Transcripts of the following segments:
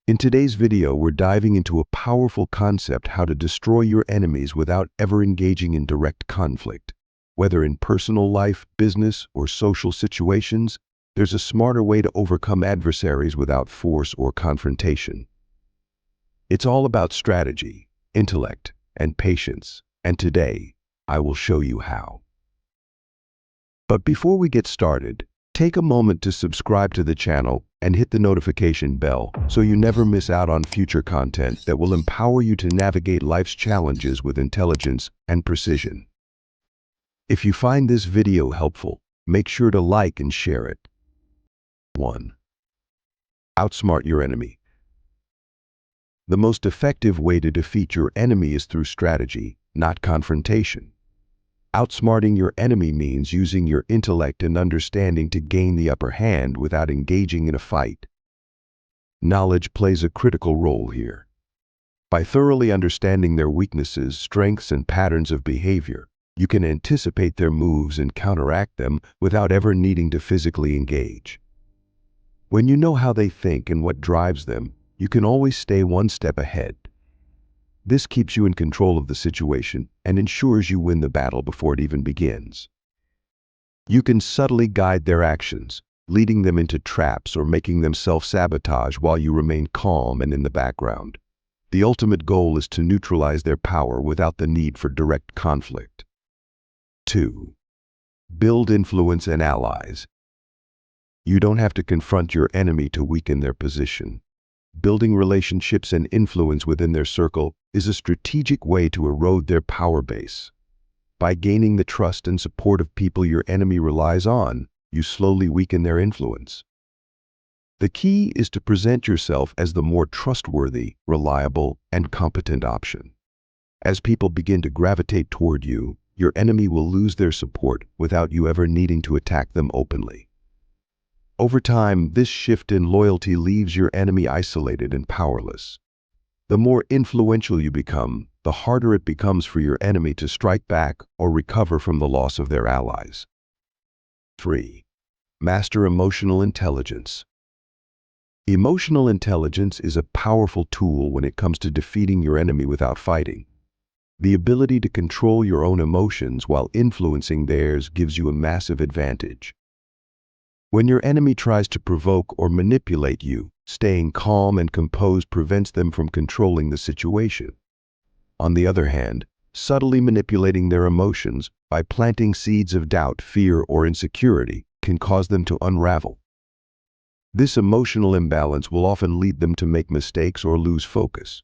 In today's video, we're diving into a powerful concept: how to destroy your enemies without ever engaging in direct conflict. Whether in personal life, business, or social situations, there's a smarter way to overcome adversaries without force or confrontation. It's all about strategy, intellect, and patience, and today, I will show you how. But before we get started, take a moment to subscribe to the channel and hit the notification bell so you never miss out on future content that will empower you to navigate life's challenges with intelligence and precision. If you find this video helpful, make sure to like and share it. 1. Outsmart your enemy. The most effective way to defeat your enemy is through strategy, not confrontation. Outsmarting your enemy means using your intellect and understanding to gain the upper hand without engaging in a fight. Knowledge plays a critical role here. By thoroughly understanding their weaknesses, strengths, and patterns of behavior, you can anticipate their moves and counteract them without ever needing to physically engage. When you know how they think and what drives them, you can always stay one step ahead. This keeps you in control of the situation and ensures you win the battle before it even begins. You can subtly guide their actions, leading them into traps or making them self-sabotage while you remain calm and in the background. The ultimate goal is to neutralize their power without the need for direct conflict. 2. Build influence and allies. You don't have to confront your enemy to weaken their position. Building relationships and influence within their circle is a strategic way to erode their power base. By gaining the trust and support of people your enemy relies on, you slowly weaken their influence. The key is to present yourself as the more trustworthy, reliable, and competent option. As people begin to gravitate toward you, your enemy will lose their support without you ever needing to attack them openly. Over time, this shift in loyalty leaves your enemy isolated and powerless. The more influential you become, the harder it becomes for your enemy to strike back or recover from the loss of their allies. 3. Master emotional intelligence. Emotional intelligence is a powerful tool when it comes to defeating your enemy without fighting. The ability to control your own emotions while influencing theirs gives you a massive advantage. When your enemy tries to provoke or manipulate you, staying calm and composed prevents them from controlling the situation. On the other hand, subtly manipulating their emotions by planting seeds of doubt, fear, or insecurity can cause them to unravel. This emotional imbalance will often lead them to make mistakes or lose focus.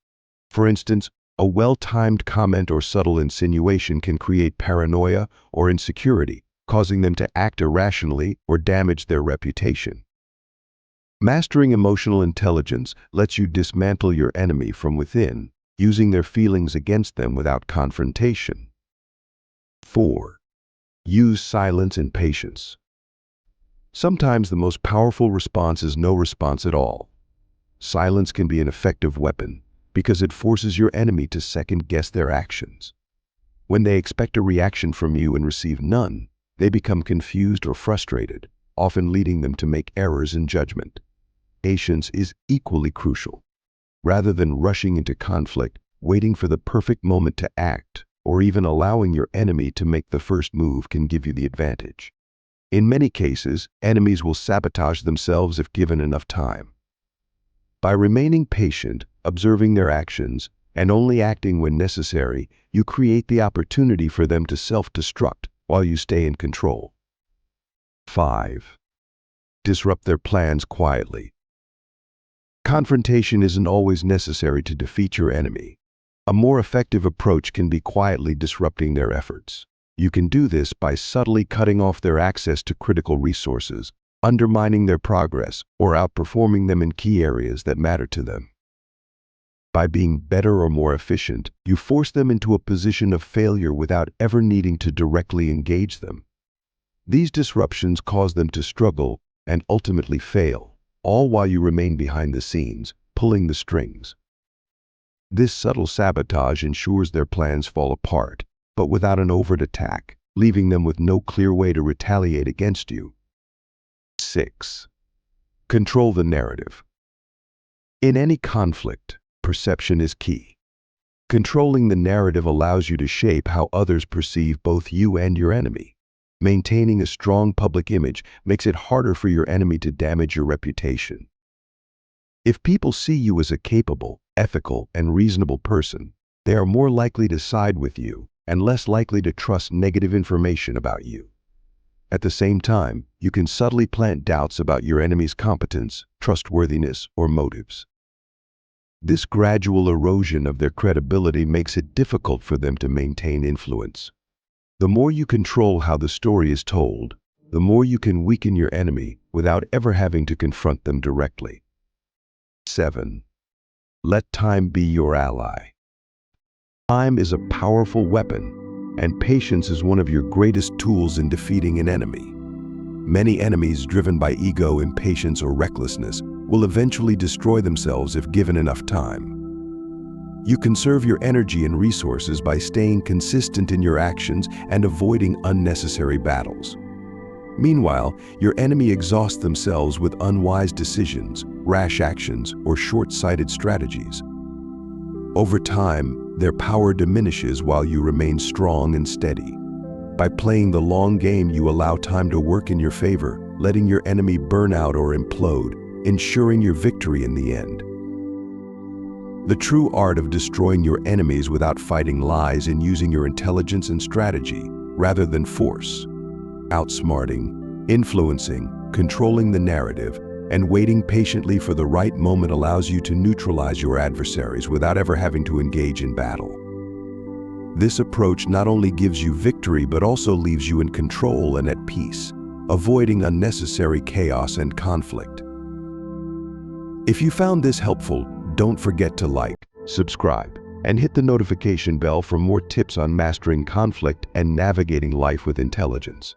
For instance, a well-timed comment or subtle insinuation can create paranoia or insecurity, causing them to act irrationally or damage their reputation. Mastering emotional intelligence lets you dismantle your enemy from within, using their feelings against them without confrontation. 4. Use silence and patience. Sometimes the most powerful response is no response at all. Silence can be an effective weapon because it forces your enemy to second-guess their actions. When they expect a reaction from you and receive none, they become confused or frustrated, often leading them to make errors in judgment. Patience is equally crucial. Rather than rushing into conflict, waiting for the perfect moment to act, or even allowing your enemy to make the first move can give you the advantage. In many cases, enemies will sabotage themselves if given enough time. By remaining patient, observing their actions, and only acting when necessary, you create the opportunity for them to self-destruct while you stay in control. 5. Disrupt their plans quietly. Confrontation isn't always necessary to defeat your enemy. A more effective approach can be quietly disrupting their efforts. You can do this by subtly cutting off their access to critical resources, undermining their progress, or outperforming them in key areas that matter to them. By being better or more efficient, you force them into a position of failure without ever needing to directly engage them. These disruptions cause them to struggle and ultimately fail, all while you remain behind the scenes, pulling the strings. This subtle sabotage ensures their plans fall apart, but without an overt attack, leaving them with no clear way to retaliate against you. 6. Control the narrative. In any conflict, perception is key. Controlling the narrative allows you to shape how others perceive both you and your enemy. Maintaining a strong public image makes it harder for your enemy to damage your reputation. If people see you as a capable, ethical, and reasonable person, they are more likely to side with you and less likely to trust negative information about you. At the same time, you can subtly plant doubts about your enemy's competence, trustworthiness, or motives. This gradual erosion of their credibility makes it difficult for them to maintain influence. The more you control how the story is told, the more you can weaken your enemy without ever having to confront them directly. 7. Let time be your ally. Time is a powerful weapon, and patience is one of your greatest tools in defeating an enemy. Many enemies driven by ego, impatience, or recklessness will eventually destroy themselves if given enough time. You conserve your energy and resources by staying consistent in your actions and avoiding unnecessary battles. Meanwhile, your enemy exhausts themselves with unwise decisions, rash actions, or short-sighted strategies. Over time, their power diminishes while you remain strong and steady. By playing the long game, you allow time to work in your favor, letting your enemy burn out or implode, ensuring your victory in the end. The true art of destroying your enemies without fighting lies in using your intelligence and strategy rather than force. Outsmarting, influencing, controlling the narrative, and waiting patiently for the right moment allows you to neutralize your adversaries without ever having to engage in battle. This approach not only gives you victory but also leaves you in control and at peace, avoiding unnecessary chaos and conflict. If you found this helpful, don't forget to like, subscribe, and hit the notification bell for more tips on mastering conflict and navigating life with intelligence.